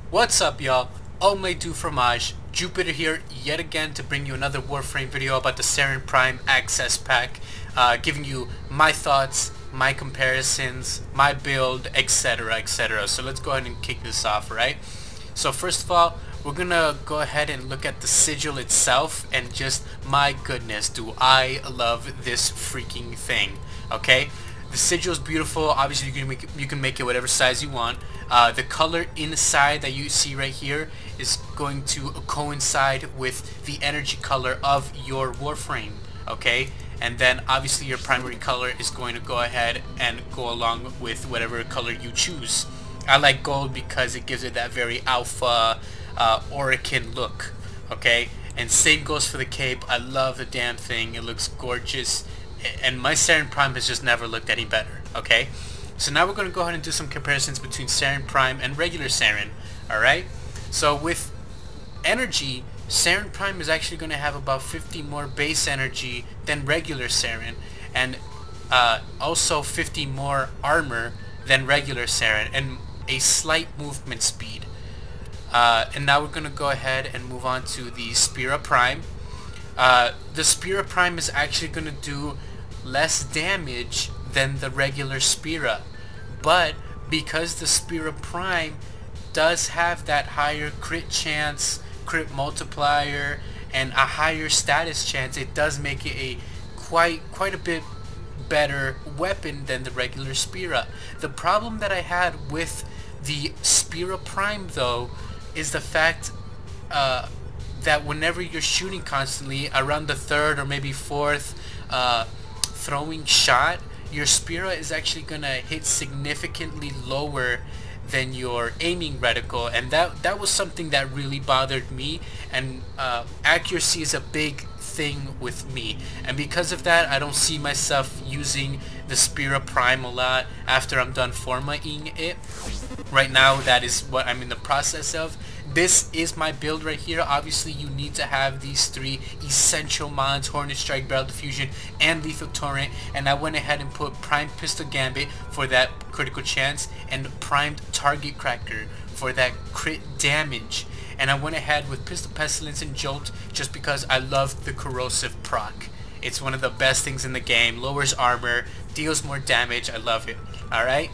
What's up, y'all? Omle du fromage, Jupiter here yet again to bring you another Warframe video about the Saryn Prime Access Pack, giving you my thoughts, my comparisons, my build, etc, etc. So let's go ahead and kick this off, right? So first of all, we're gonna go ahead and look at the sigil itself, and just, my goodness, do I love this freaking thing, okay? The sigil is beautiful. Obviously you can make it whatever size you want. The color inside that you see right here is going to coincide with the energy color of your Warframe, okay? And then obviously your primary color is going to go ahead and go along with whatever color you choose. I like gold because it gives it that very alpha Orican look, okay? And same goes for the cape. I love the damn thing. It looks gorgeous. And my Saryn Prime has just never looked any better, okay? So now we're going to go ahead and do some comparisons between Saryn Prime and regular Saryn, alright? So with energy, Saryn Prime is actually going to have about 50 more base energy than regular Saryn, and also 50 more armor than regular Saryn, and a slight movement speed. And now we're going to go ahead and move on to the Spira Prime. The Spira Prime is actually going to do less damage than the regular Spira, but because the Spira Prime does have that higher crit chance, crit multiplier, and a higher status chance, it does make it a quite a bit better weapon than the regular Spira. The problem that I had with the Spira Prime though is the fact that whenever you're shooting constantly around the third or maybe fourth throwing shot, your Spira is actually gonna hit significantly lower than your aiming reticle, and that was something that really bothered me. And accuracy is a big thing with me, and because of that I don't see myself using the Spira Prime a lot after I'm done formatting it. Right now that is what I'm in the process of. This is my build right here. Obviously you need to have these three essential mods: Hornet Strike, Barrel Diffusion, and Lethal Torrent, and I went ahead and put Primed Pistol Gambit for that critical chance, and Primed Target Cracker for that crit damage. And I went ahead with Pistol Pestilence and Jolt just because I love the corrosive proc. It's one of the best things in the game. Lowers armor, deals more damage. I love it. Alright?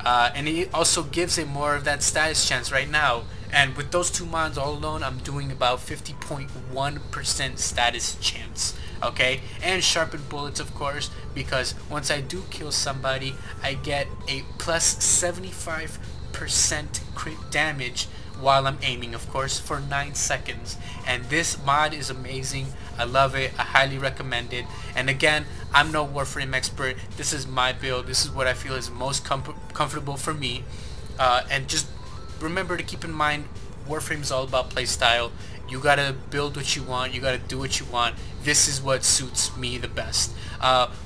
And it also gives it more of that status chance right now. And with those two mods all alone, I'm doing about 50.1% status chance. Okay? And sharpened bullets, of course, because once I do kill somebody, I get a plus 75% crit damage while I'm aiming, of course, for 9 seconds. And this mod is amazing. I love it. I highly recommend it. And again, I'm no Warframe expert. This is my build. This is what I feel is most comfortable for me. And just remember to keep in mind, Warframe is all about playstyle. You gotta build what you want. You gotta do what you want. This is what suits me the best.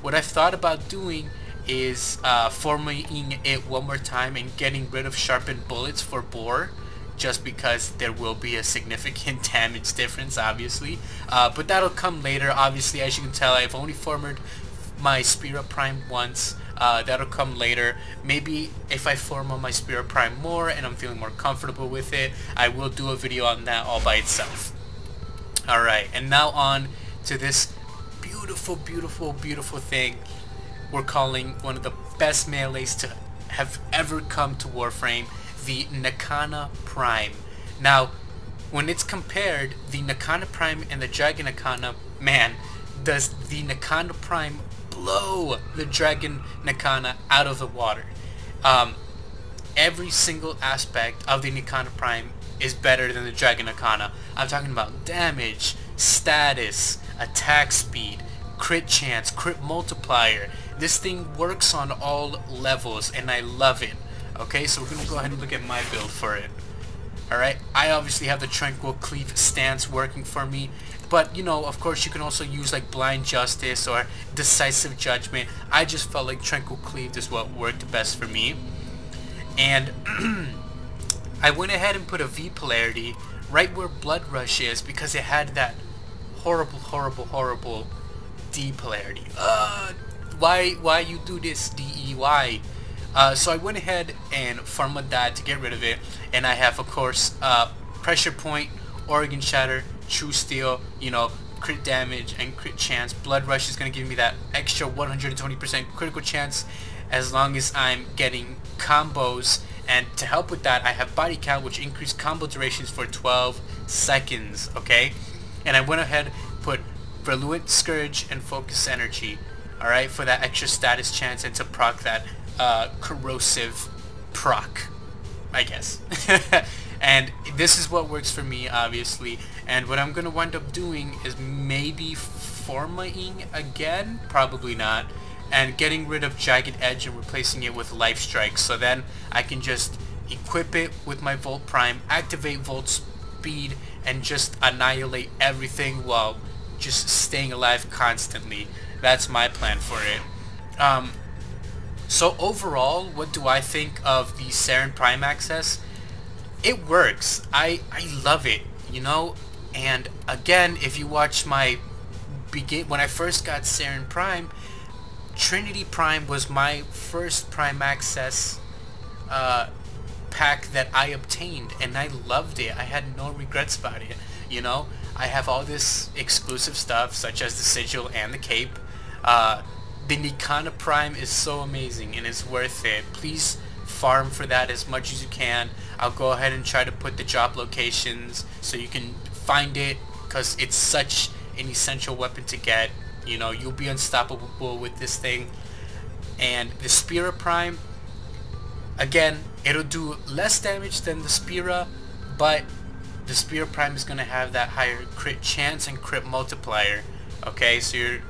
What I've thought about doing is formatting it one more time and getting rid of sharpened bullets for bore, just because there will be a significant damage difference, obviously. But that'll come later. Obviously, as you can tell, I've only formatted my Spira Prime once. That'll come later. Maybe if I format my Spira Prime more and I'm feeling more comfortable with it, I will do a video on that all by itself. Alright, and now on to this beautiful, beautiful, beautiful thing we're calling one of the best melees to have ever come to Warframe, the Nikana Prime. Now, when it's compared, the Nikana Prime and the Dragon Nikana, man, does the Nikana Prime blow the Dragon Nikana out of the water. Every single aspect of the Nikana Prime is better than the Dragon Nikana. I'm talking about damage, status, attack speed, crit chance, crit multiplier. This thing works on all levels and I love it. Okay, so we're going to go ahead and look at my build for it. Alright, I obviously have the Tranquil Cleave stance working for me, but you know, of course you can also use like Blind Justice or Decisive Judgment. I just felt like Tranquil Cleave is what worked best for me. And I went ahead and put a V polarity right where Blood Rush is because it had that horrible, horrible, horrible D polarity. Why you do this, DE? Why? So I went ahead and farmed that to get rid of it, and I have, of course, Pressure Point, Organ Shatter, True Steel, you know, crit damage and crit chance. Blood Rush is going to give me that extra 120% critical chance as long as I'm getting combos. And to help with that, I have Body Count, which increased combo durations for 12 seconds, okay? And I went ahead, put Virulent Scourge and Focus Energy, alright, for that extra status chance and to proc that corrosive proc, I guess. And this is what works for me, obviously. And what I'm going to wind up doing is maybe formatting again, probably not, and getting rid of Jagged Edge and replacing it with Life Strike. So then I can just equip it with my Volt Prime, activate Volt Speed, and just annihilate everything while just staying alive constantly. That's my plan for it. So overall, what do I think of the Saryn Prime access? It works. I love it, you know. And again, if you watch my when I first got Saryn Prime, Trinity Prime was my first Prime access pack that I obtained, and I loved it. I had no regrets about it, you know. I have all this exclusive stuff such as the sigil and the cape. The Nikana Prime is so amazing and it's worth it. Please farm for that as much as you can. I'll go ahead and try to put the drop locations so you can find it, because it's such an essential weapon to get. You know, you'll be unstoppable with this thing. And the Spira Prime, again, it'll do less damage than the Spira, but the Spira Prime is going to have that higher crit chance and crit multiplier. Okay, so you're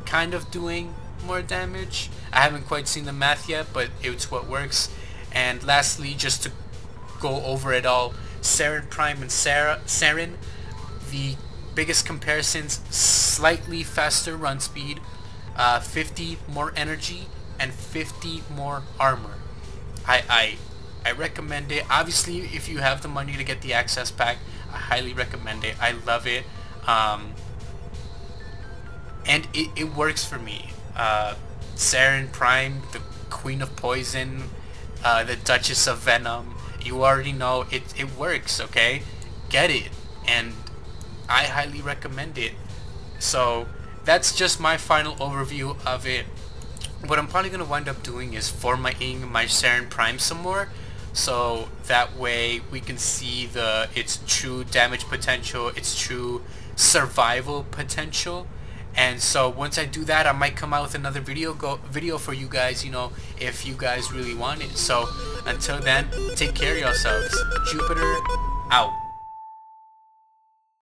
kind of doing more damage. I haven't quite seen the math yet, but it's what works. And lastly, just to go over it all, Saryn Prime and Saryn, the biggest comparisons: slightly faster run speed, 50 more energy, and 50 more armor. I recommend it. Obviously, if you have the money to get the access pack, I highly recommend it. I love it. And it works for me. Saryn Prime, the Queen of Poison, the Duchess of Venom, you already know it works, okay? Get it, and I highly recommend it. So that's just my final overview of it. What I'm probably going to wind up doing is formatting my Saryn Prime some more, so that way we can see its true damage potential, its true survival potential. And so once I do that, I might come out with another video for you guys, you know, if you guys really want it. So until then, take care of yourselves. Jupiter out.